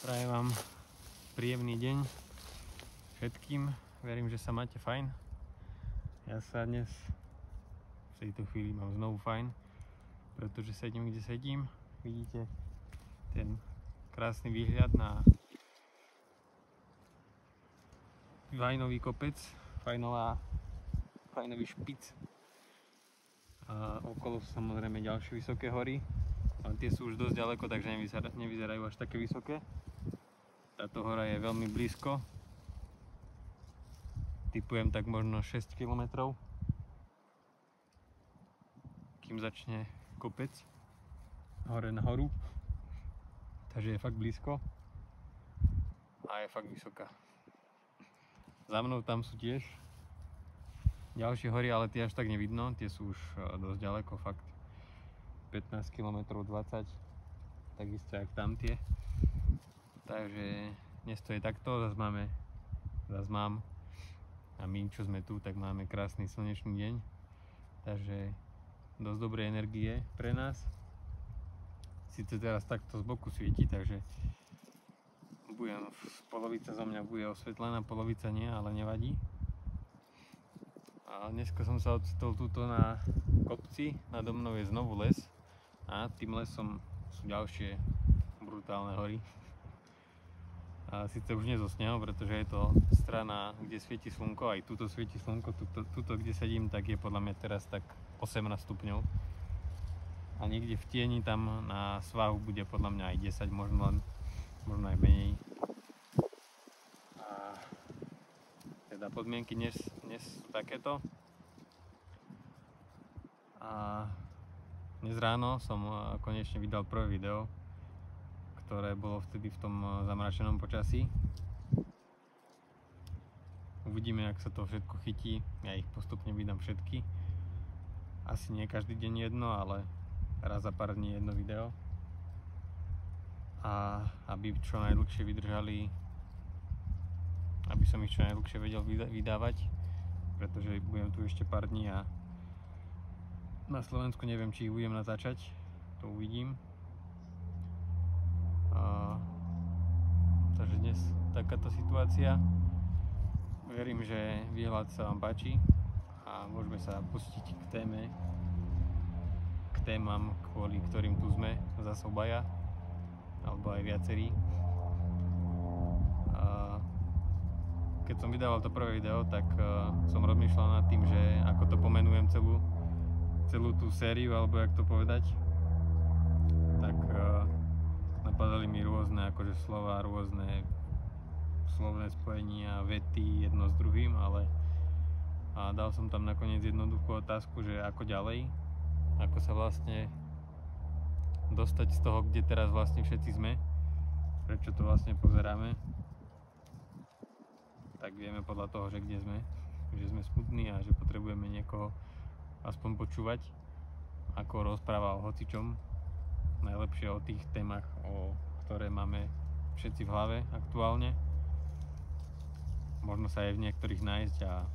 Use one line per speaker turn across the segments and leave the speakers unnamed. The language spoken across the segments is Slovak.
Prajem vám príjemný deň všetkým. Verím, že sa máte fajn. Ja sa dnes v tejto chvíli mám znovu fajn, pretože sedím, kde sedím. Vidíte ten krásny výhľad na Fajnový kopec, Fajnový špic. A okolo sú samozrejme ďalšie vysoké hory, ale tie sú už dosť ďaleko, takže nevyzerajú až také vysoké. Táto hora je veľmi blízko. Tipujem tak možno 6 km, kým začne kopec hore na horu. Takže je fakt blízko a je fakt vysoká. Za mnou tam sú tiež ďalšie hory, ale tie až tak nevidno, tie sú už dosť ďaleko, fakt 15 km, 20, takisto jak tamtie. Takže dnes to je takto, zase mám a my, čo sme tu, tak máme krásny slnečný deň, takže dosť dobrej energie pre nás. Sice teraz takto z boku svieti, takže polovica zo mňa bude osvetlená, polovica nie, ale nevadí. A dneska som sa ocitol tuto na kopci, nado mnou je znovu les a tým lesom sú ďalšie brutálne hory. A síce už nie zo snehu, pretože je to strana, kde svieti slnko, aj tuto svieti slnko, tuto kde sedím, tak je podľa mňa teraz tak 18 stupňov. A niekde v tieni tam na svahu bude podľa mňa aj 10, možno aj menej. A teda podmienky dnes sú takéto. A dnes ráno som konečne vydal prvé video, ktoré bolo vtedy v tom zamračenom počasí. Uvidíme, jak sa to všetko chytí. Ja ich postupne vydám všetky. Asi nie každý deň jedno, ale raz za pár dní jedno video. A aby čo najdlhšie vydržali, aby som ich čo najdlhšie vedel vydávať, pretože budem tu ešte pár dní a na Slovensku neviem, či ich budem natáčať, to uvidím. Takže dnes takáto situácia. Verím, že výhľad sa vám páči a môžeme sa pustiť k témam, kvôli ktorým tu sme, zase obaja alebo aj viacerí. Keď som vydával to prvé video, tak som rozmýšľal nad tým, že ako to pomenujem celú tú sériu, alebo jak to povedať. Tak napadali mi rôzne akože slova, rôzne slovné spojenia, vety jedno s druhým, ale dal som tam nakoniec jednoduchú otázku, že ako ďalej, ako sa vlastne dostať z toho, kde teraz vlastne všetci sme, prečo to vlastne pozeráme, tak vieme podľa toho, že kde sme, že sme smutní a že potrebujeme niekoho aspoň počúvať, ako rozpráva o hocičom, najlepšie o tých témach, ktoré máme všetci v hlave aktuálne. Možno sa aj v niektorých nájsť a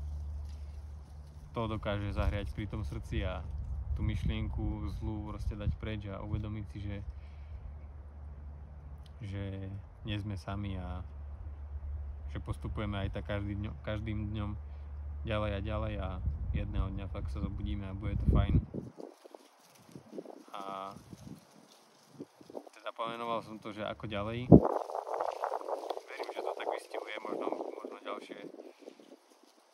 to dokáže zahriať pri tom srdci a tú myšlienku zlú proste dať preč a uvedomiť si, že nie sme sami a že postupujeme aj tak každým dňom ďalej a ďalej a jedného dňa fakt sa zobudíme a bude to fajn. A teda pomenoval som to, že ako ďalej. Verím, že to tak vystihuje, možno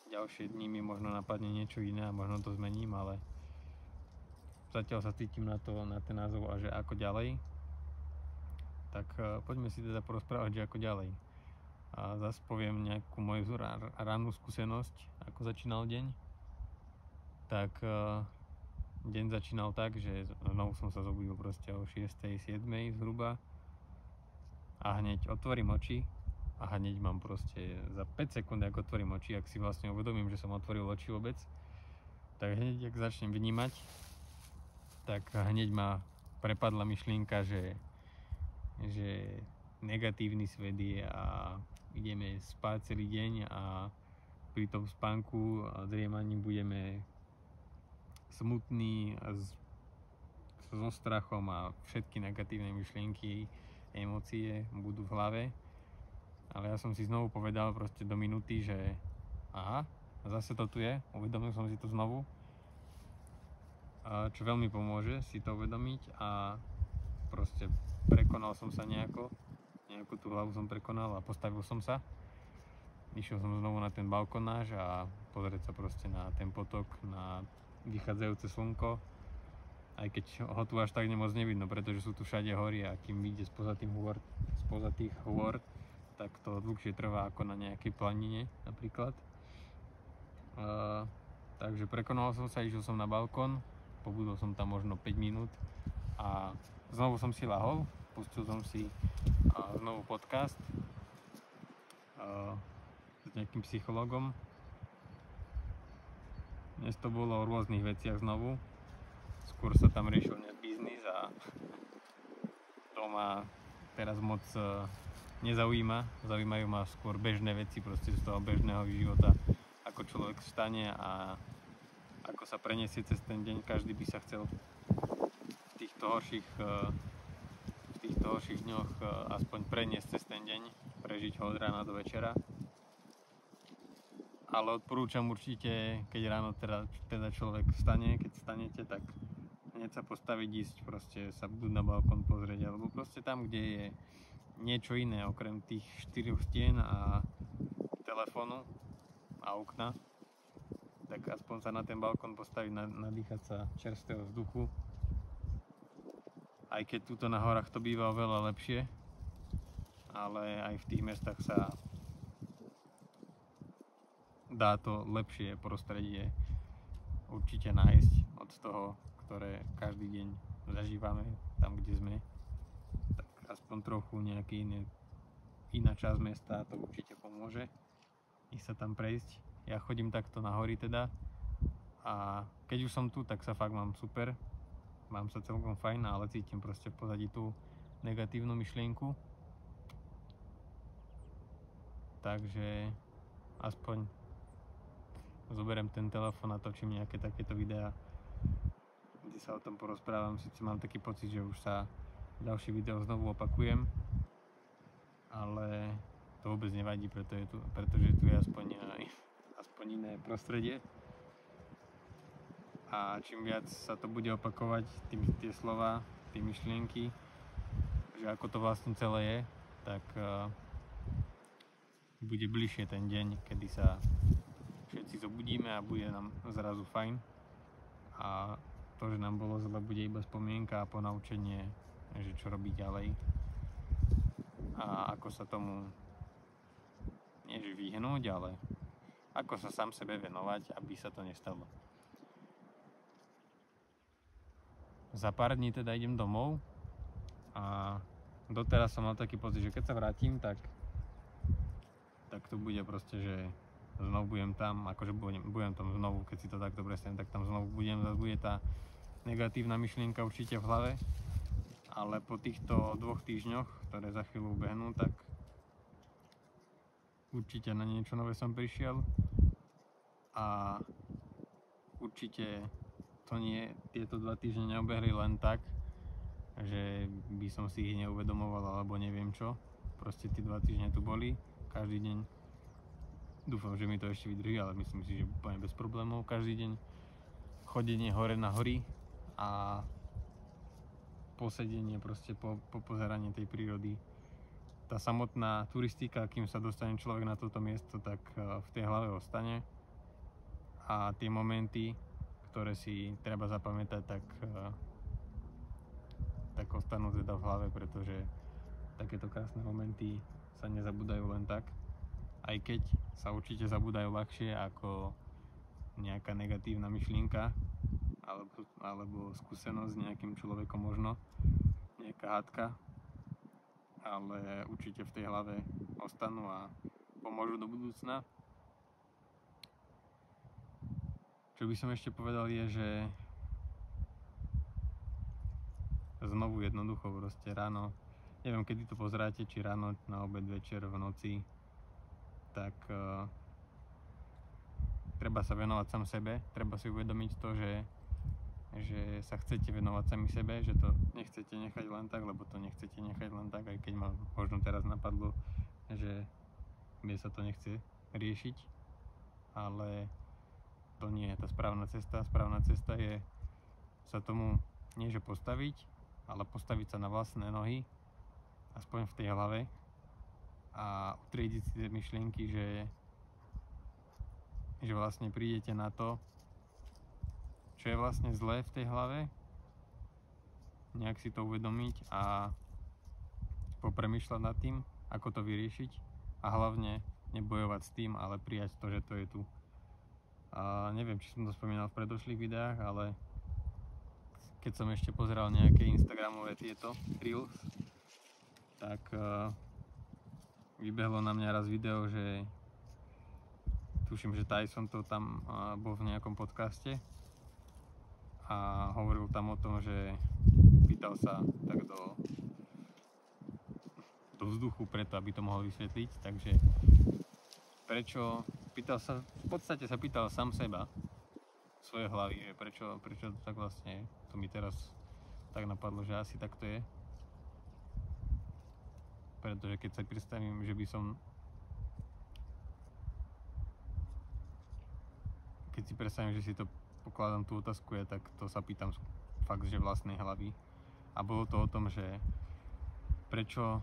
ďalšie dní mi možno napadne niečo iné a možno to zmením, ale zatiaľ sa cítim na ten názov a že ako ďalej. Tak poďme si teda porozprávať, že ako ďalej. A zase poviem nejakú moju rannú skúsenosť, ako začínal deň. Tak deň začínal tak, že znovu som sa zobudil proste o 6. 7. zhruba a hneď otvorím oči a hneď mám proste za 5 sekúnd, ako otvorím oči, ak si vlastne uvedomím, že som otvoril oči vôbec, tak hneď, ak začnem vnímať, tak hneď ma prepadla myšlienka, že negatívny svet je a ideme spať celý deň a pri tom spánku a driemaní budeme smutní a so strachom a všetky negatívne myšlienky emócie budú v hlave, ale ja som si znovu povedal proste do minúty, že aha, zase to tu je, uvedomil som si to znovu, čo veľmi pomôže si to uvedomiť a proste prekonal som sa nejakú tú hlavu som prekonal a postavil som sa. Išiel som znovu na ten balkonáž a pozrieť sa proste na ten potok, na vychádzajúce slnko, aj keď ho tu až tak moc nevidno, pretože sú tu všade hory a kým vyjde spoza tých hôr, tak to dlhšie trvá ako na nejakej planine napríklad. Takže prekonal som sa, išiel som na balkón, pobudol som tam možno 5 minút a znovu som si lahol, pustil som si znovu podcast s nejakým psychologom. Dnes to bolo o rôznych veciach znovu, skôr sa tam riešil biznis a to ma teraz moc nezaujíma, zaujímajú ma skôr bežné veci, proste z toho bežného života, ako človek vstane a ako sa preniesie cez ten deň. Každý by sa chcel v týchto horších dňoch aspoň preniesť cez ten deň, prežiť ho od rána do večera. Ale odporúčam určite, keď ráno teda človek vstane, keď stanete, tak hneď sa postaviť, ísť proste sa budú na balkón pozrieť, alebo proste tam, kde je niečo iné okrem tých 4 stien a telefónu a okna, tak aspoň sa na ten balkón postaviť, nadýchať sa čerstvého vzduchu. Aj keď tuto na horách to býva oveľa lepšie, ale aj v tých mestách sa dá to lepšie prostredie určite nájsť od toho, ktoré každý deň zažívame tam, kde sme. Tak aspoň trochu iná časť mesta to určite pomôže ísť sa tam prejsť. Ja chodím takto na hory teda a keď už som tu, tak sa fakt mám super. Mám sa celkom fajn, ale cítim proste v pozadí tú negatívnu myšlienku. Takže aspoň zoberiem ten telefón a točím nejaké takéto videá, kde sa o tom porozprávam. Sice mám taký pocit, že už sa ďalšie video znovu opakujem, ale to vôbec nevadí, pretože tu je aspoň iné prostredie. A čím viac sa to bude opakovať, tie slova, tie myšlienky, že ako to vlastne celé je, tak bude bližšie ten deň, kedy sa všetci zobudíme a bude nám zrazu fajn. A to, že nám bolo zle, bude iba spomienka a ponaučenie, že čo robiť ďalej. A ako sa tomu nie že vyhnúť, ale ako sa sám sebe venovať, aby sa to nestalo. Za pár dní teda idem domov a doteraz som mal taký pocit, že keď sa vrátim, tak to bude proste, že znovu budem tam, akože budem tam znovu, keď si to takto predstavím, tak tam znovu budem, zase bude tá negatívna myšlienka určite v hlave, ale po týchto 2 týždňoch, ktoré za chvíľu ubehnú, tak určite na niečo nové som prišiel a určite tieto 2 týždne neobehli len tak, že by som si ich neuvedomoval alebo neviem čo. Proste tie 2 týždne tu boli, každý deň. Dúfam, že mi to ešte vydrží, ale myslím si, že úplne bez problémov. Každý deň chodenie hore na hory a posedenie, proste popozeranie tej prírody. Tá samotná turistika, kým sa dostane človek na toto miesto, tak v tej hlave ostane. A tie momenty, ktoré si treba zapamätať, tak ostanú teda v hlave, pretože takéto krásne momenty sa nezabúdajú len tak. Aj keď sa určite zabúdajú ľahšie ako nejaká negatívna myšlienka alebo skúsenosť s nejakým človekom možno, nejaká hádka, ale určite v tej hlave ostanú a pomôžu do budúcna. Čo by som ešte povedal je, že znovu jednoducho proste ráno, neviem kedy to pozeráte, či ráno, na obed, večer, v noci, tak treba sa venovať sám sebe, treba si uvedomiť to, že že sa chcete venovať sami sebe, že to nechcete nechať len tak, lebo to nechcete nechať len tak, aj keď ma možno teraz napadlo, že mne sa to nechce riešiť, ale to nie je tá správna cesta. Správna cesta je sa tomu nie že postaviť, ale postaviť sa na vlastné nohy, aspoň v tej hlave, a utriediť si tie myšlienky, že vlastne prídete na to, čo je vlastne zlé v tej hlave, nejak si to uvedomiť a popremýšľať nad tým, ako to vyriešiť, a hlavne nebojovať s tým, ale prijať to, že to je tu. A neviem, či som to spomínal v predošlých videách, ale keď som ešte pozeral nejaké instagramové tieto reels, tak vybehlo na mňa raz video, že tuším, že Tyson to tam bol v nejakom podcaste a hovoril tam o tom, že pýtal sa tak do vzduchu preto, aby to mohol vysvetliť, takže v podstate sa pýtal sám seba, svoje hlavy, že prečo to tak vlastne je. To mi teraz tak napadlo, že asi tak to je. Pretože keď sa predstavím, že by som... Keď si predstavím, že si to pokladám tú otázku, tak to sa pýtam fakt, že vlastnej hlavy. A bolo to o tom, že prečo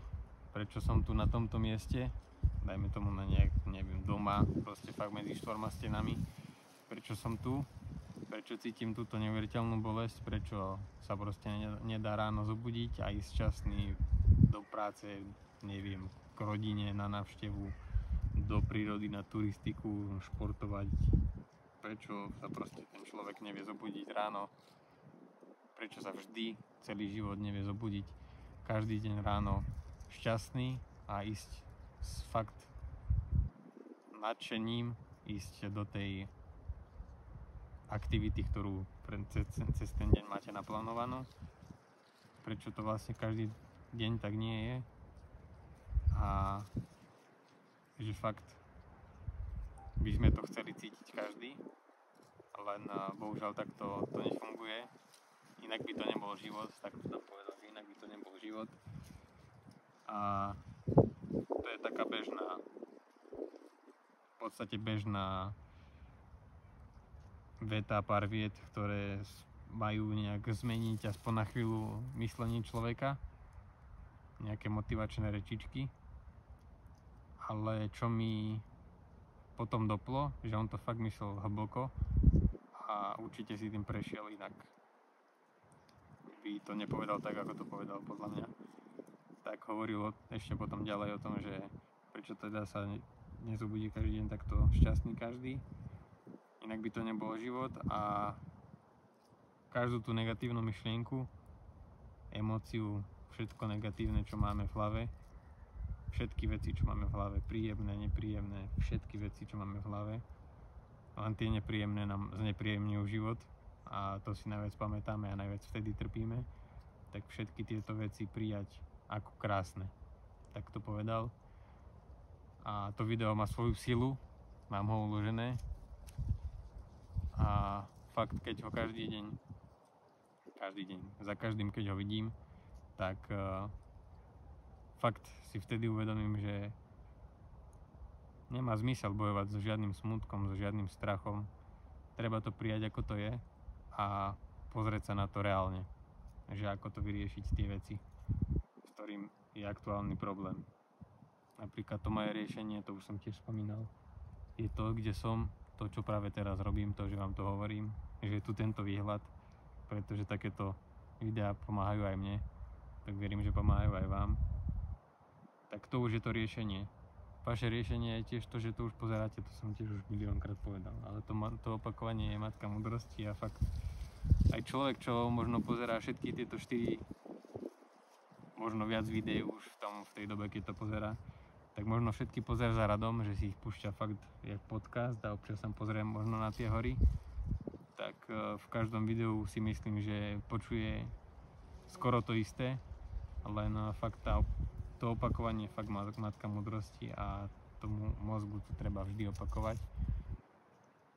som tu na tomto mieste, dajme tomu na neviem, doma, proste fakt medzi 4 stenami, prečo som tu, prečo cítim túto neuveriteľnú bolesť, prečo sa proste nedá ráno zobudiť a ísť šťastný do práce, neviem, k rodine, na návštevu, do prírody, na turistiku, športovať, prečo sa proste ten človek nevie zobudiť ráno, prečo sa vždy celý život nevie zobudiť každý deň ráno šťastný a ísť s fakt nadšením, ísť do tej aktivity, ktorú cez ten deň máte naplánovanú. Prečo to vlastne každý deň tak nie je a že fakt by sme to chceli cítiť každý, len bohužiaľ takto to nefunguje. Inak by to nebol život, tak to tam povedal, že inak by to nebol život. A to je taká bežná, v podstate bežná veta, pár viet, ktoré majú nejak zmeniť aspoň na chvíľu myslenie človeka, nejaké motivačné rečičky, ale čo mi potom doplo, že on to fakt myslel hlboko a určite si tým prešiel, inak by to nepovedal tak, ako to povedal podľa mňa. Tak hovoril ešte potom ďalej o tom, že prečo teda sa nezobudí každý deň takto šťastný každý, inak by to nebol život, a každú tú negatívnu myšlienku, emóciu, všetko negatívne, čo máme v hlave, všetky veci, čo máme v hlave, príjemné, nepríjemné, všetky veci, čo máme v hlave, len tie nepríjemné nám znepríjemňujú život a to si najviac pamätáme a najviac vtedy trpíme, tak všetky tieto veci prijať ako krásne. Tak to povedal. A to video má svoju silu, mám ho uložené a fakt, keď ho každý deň, za každým, keď ho vidím, tak fakt si vtedy uvedomím, že nemá zmysel bojovať so žiadnym smútkom, so žiadnym strachom. Treba to prijať, ako to je, a pozrieť sa na to reálne, že ako to vyriešiť tie veci, s ktorým je aktuálny problém. Napríklad to moje riešenie, to už som tiež spomínal, je to, kde som, to, čo práve teraz robím, to, že vám to hovorím, že je tu tento výhľad, pretože takéto videá pomáhajú aj mne, tak verím, že pomáhajú aj vám. Tak to už je to riešenie. Vaše riešenie je tiež to, že to už pozeráte, to som tiež už miliónkrát povedal, ale to opakovanie je matka múdrosti a fakt aj človek, čo možno pozerá všetky tieto 4, možno viac videí už v tej dobe, keď to pozerá, tak možno všetky pozerá za radom, že si ich púšťa fakt jak podcast a občas sa pozriem možno na tie hory, tak v každom videu si myslím, že počuje skoro to isté, len fakt to opakovanie fakt má matka múdrosti a tomu mozgu to treba vždy opakovať,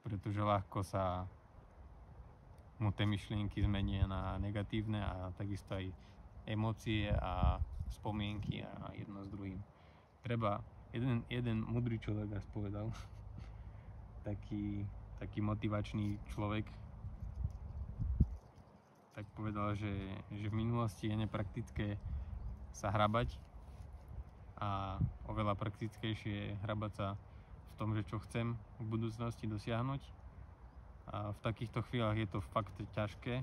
pretože ľahko sa mu tie myšlienky zmenia na negatívne a takisto aj emócie a spomienky a jedno s druhým. Treba, jeden múdry človek raz povedal, taký motivačný človek, tak povedal, že v minulosti je nepraktické sa hrabať a oveľa praktickejšie je hrabať sa v tom, že čo chcem v budúcnosti dosiahnuť. A v takýchto chvíľach je to fakt ťažké,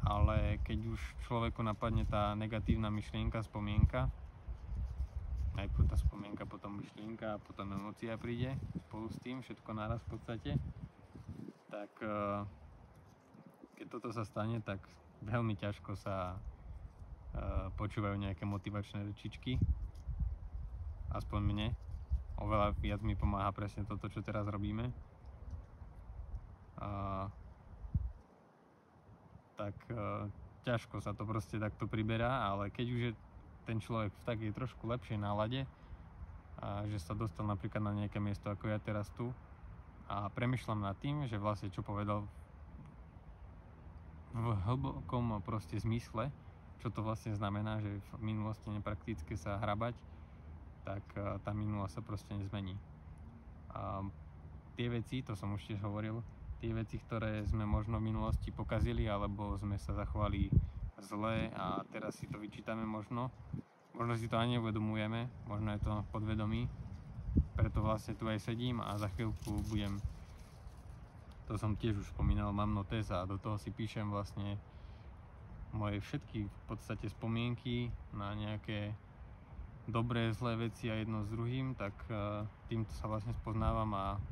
ale keď už človeku napadne tá negatívna myšlienka, spomienka, najprv tá spomienka, potom myšlienka a potom emócia príde spolu s tým, všetko naraz v podstate, tak keď toto sa stane, tak veľmi ťažko sa počúvajú nejaké motivačné rečičky, aspoň mne. Oveľa viac mi pomáha presne toto, čo teraz robíme. Tak ťažko sa to proste takto priberá, ale keď už je ten človek v takej trošku lepšej nálade, a že sa dostal napríklad na nejaké miesto ako ja teraz tu a premýšľam nad tým, že vlastne čo povedal v hlbokom proste zmysle, čo to vlastne znamená, že v minulosti nepraktické sa hrabať, tak tá minulosť sa proste nezmení. A tie veci, to som už tiež hovoril, tie veci, ktoré sme možno v minulosti pokazili, alebo sme sa zachovali zle a teraz si to vyčítame možno si to ani neuvedomujeme, možno je to podvedomí, preto vlastne tu aj sedím a za chvíľku budem, to som tiež už spomínal, mám notes a do toho si píšem vlastne moje všetky v podstate spomienky na nejaké dobré, zlé veci a jedno s druhým, tak týmto sa vlastne spoznávam a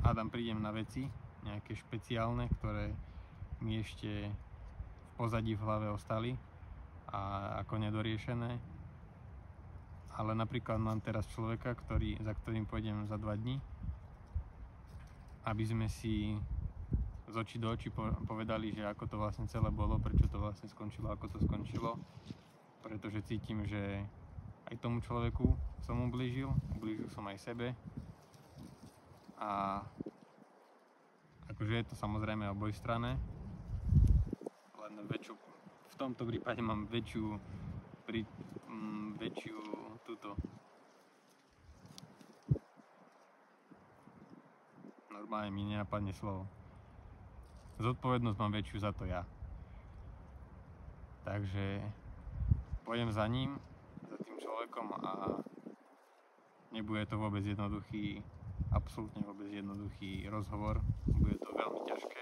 hádam prídem na veci nejaké špeciálne, ktoré mi ešte v pozadí v hlave ostali a ako nedoriešené. Ale napríklad mám teraz človeka, za ktorým pôjdem za 2 dní, aby sme si z očí do očí povedali, že ako to vlastne celé bolo, prečo to vlastne skončilo, ako to skončilo, pretože cítim, že aj tomu človeku som ublížil som aj sebe a akože je to samozrejme obojstranné, len v tomto prípade mám väčšiu túto normálne mi nenapadne slovo. Zodpovednosť mám väčšiu za to ja. Takže pôjdem za ním, za tým človekom a nebude to vôbec jednoduchý, absolútne vôbec jednoduchý rozhovor. Bude to veľmi ťažké,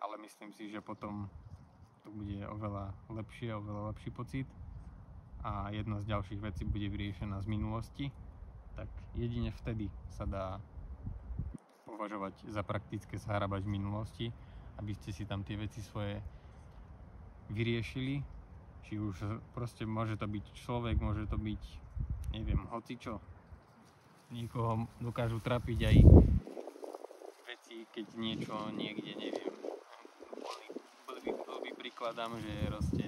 ale myslím si, že potom to bude oveľa lepší pocit a jedna z ďalších vecí bude vyriešená z minulosti, tak jedine vtedy sa dá považovať za praktické sa hrabať v minulosti, aby ste si tam tie veci svoje vyriešili, či už proste môže to byť človek, môže to byť, neviem, hocičo. Niekoho dokážu trápiť aj veci, keď niečo niekde, neviem, blbý príkladám, že proste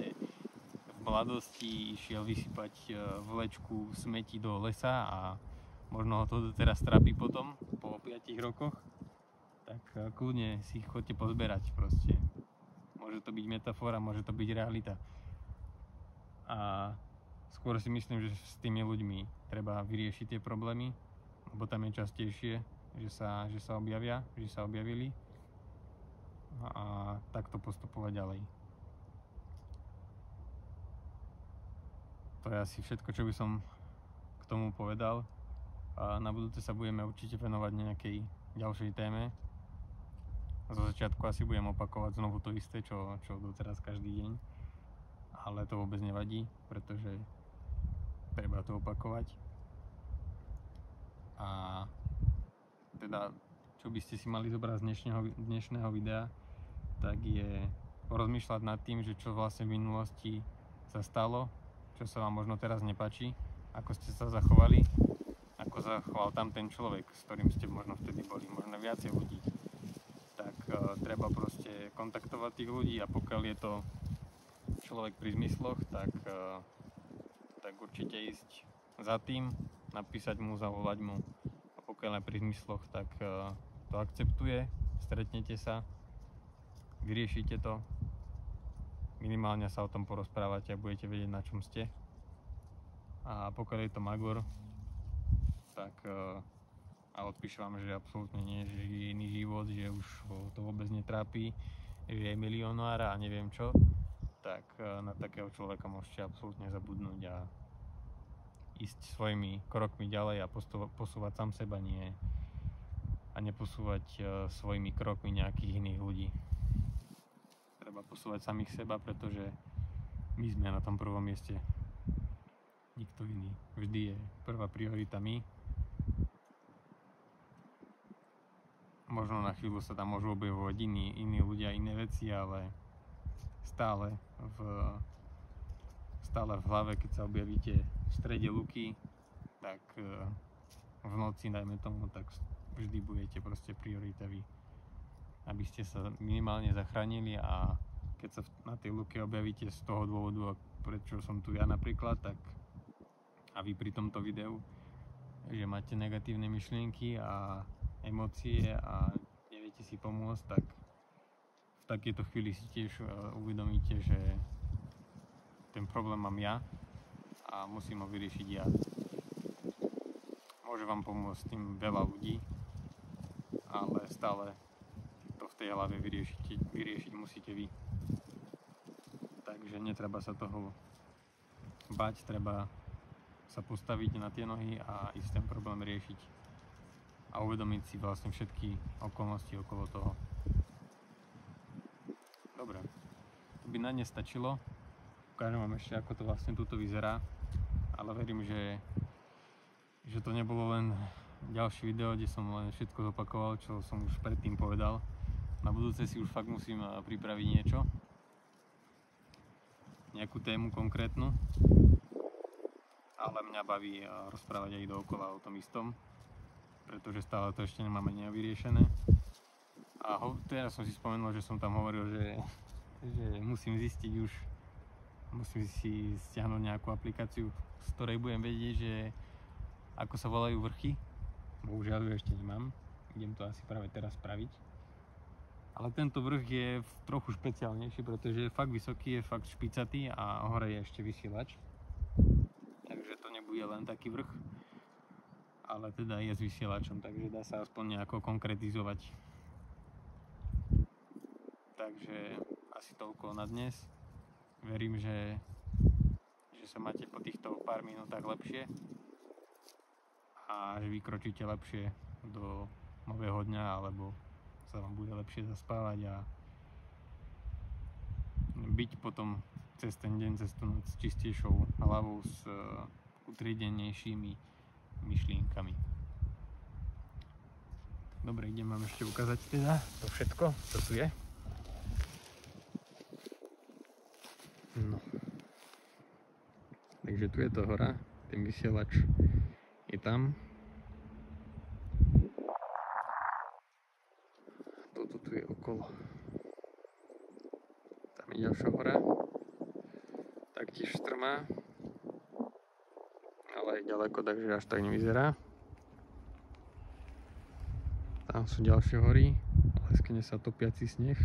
v mladosti išiel vysypať vlečku smeti do lesa a možno ho to teraz trápi potom, po 5 rokoch, tak kľudne si ich chodte pozberať proste. Môže to byť metafora, môže to byť realita. A skôr si myslím, že s tými ľuďmi treba vyriešiť tie problémy, lebo tam je častejšie, že sa objavili a takto postupovať ďalej. To je asi všetko, čo by som k tomu povedal. A na budúce sa budeme určite venovať nejakej ďalšej téme. Zo začiatku asi budem opakovať znovu to isté, čo doteraz každý deň. Ale to vôbec nevadí, pretože treba to opakovať. A teda, čo by ste si mali zobrať z dnešného videa, tak je porozmýšľať nad tým, že čo vlastne v minulosti sa stalo, čo sa vám možno teraz nepáči, ako ste sa zachovali, ako zachoval tam ten človek, s ktorým ste možno vtedy boli, možno viacej ľudí. Tak treba proste kontaktovať tých ľudí a pokiaľ je to človek pri zmysloch, tak určite ísť za tým, napísať mu, zavolať mu a pokiaľ je pri zmysloch, tak to akceptuje, stretnete sa vyriešite to, minimálne sa o tom porozprávate a budete vedieť, na čom ste. A pokiaľ je to magor, tak a odpíšem vám, že absolútne nie, že žije iný život, že už ho to vôbec netrápi, že je milionár a neviem čo, tak na takého človeka môžete absolútne zabudnúť a ísť svojimi krokmi ďalej a posúvať sám seba, nie a neposúvať svojimi krokmi nejakých iných ľudí. Treba posúvať samých seba, pretože my sme na tom prvom mieste. Nikto iný. Vždy je prvá priorita my. Možno na chvíľu sa tam môžu objavovať iní ľudia, iné veci, ale stále v hlave, keď sa objavíte v strede luky, tak v noci, dajme tomu, tak vždy budete proste priorita vy. Aby ste sa minimálne zachránili a keď sa na tej luke objavíte z toho dôvodu, prečo som tu ja napríklad, tak a vy pri tomto videu, že máte negatívne myšlienky a emócie a neviete si pomôcť, tak v takejto chvíli si tiež uvedomíte, že ten problém mám ja a musím ho vyriešiť ja. Môže vám pomôcť tým veľa ľudí, ale stále to v tej hlave vyriešiť musíte vy. Takže netreba sa toho bať, treba sa postaviť na tie nohy a ísť ten problém riešiť a uvedomiť si vlastne všetky okolnosti okolo toho. Dobre, to by na dnes stačilo. Ukážem vám ešte, ako to vlastne tuto vyzerá, ale verím, že to nebolo len ďalšie video, kde som len všetko zopakoval, čo som už predtým povedal. Na budúce si už fakt musím pripraviť niečo, nejakú tému konkrétnu, ale mňa baví rozprávať aj dookola o tom istom, pretože stále to ešte nemáme nevyriešené. A teraz som si spomenul, že som tam hovoril, že musím zistiť už, musím si stiahnuť nejakú aplikáciu, z ktorej budem vedieť, že ako sa volajú vrchy. Bohužiaľ ju ešte nemám, idem to asi práve teraz spraviť. Ale tento vrch je trochu špeciálnejší, pretože je fakt vysoký, je fakt špicatý a hore je ešte vysielač. Takže to nebude len taký vrch, ale teda je s vysielačom, takže dá sa aspoň nejako konkretizovať. Takže asi toľko na dnes. Verím, že sa máte po týchto pár minútach lepšie a že vykročíte lepšie do nového dňa, alebo sa vám bude lepšie zaspávať a byť potom cez ten deň, cez tú noc s čistejšou hlavou, s utriedenejšími myšlienkami. Dobre, idem vám ešte ukázať teda to všetko, čo tu je. No. Takže tu je to hora, ten vysielač je tam. Toto tu je okolo. Tam je ďalšia hora, taktiež strmá, ale aj ďaleko, takže až tak nevyzerá. Tam sú ďalšie hory, leskne sa topiaci sneh.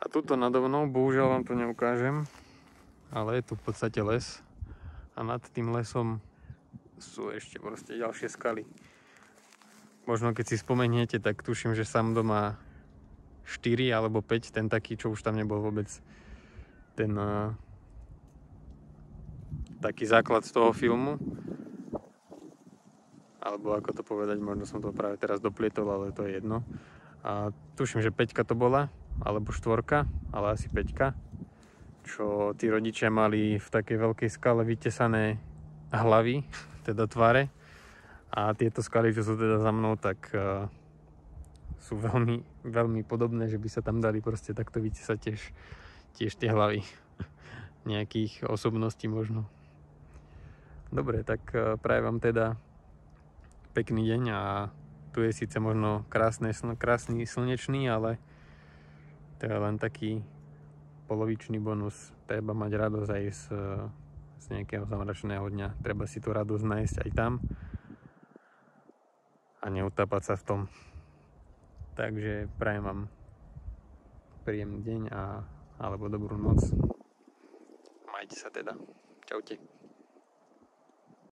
A tuto nado mnou, bohužiaľ vám to neukážem, ale je tu v podstate les a nad tým lesom sú ešte proste ďalšie skaly. Možno keď si spomeniete, tak tuším, že sám doma 4 alebo 5, ten taký, čo už tam nebol vôbec ten taký základ z toho filmu. Alebo ako to povedať, možno som to práve teraz doplietol, ale to je jedno. A tuším, že 5 to bola, alebo 4, ale asi 5, čo tí rodičia mali v takej veľkej skale vytesané hlavy, teda tváre. A tieto skaly, čo sú teda za mnou, tak sú veľmi, veľmi podobné, že by sa tam dali proste takto vytesať tiež tie hlavy nejakých osobností možno. Dobre, tak prajem vám teda pekný deň a tu je síce možno krásny slnečný, ale to je len taký polovičný bonus. Treba mať radosť aj z nejakého zamračeného dňa. Treba si tú radosť nájsť aj tam. a neutápať sa v tom. Takže prajem vám príjemný deň alebo dobrú noc. Majte sa teda. Čaute.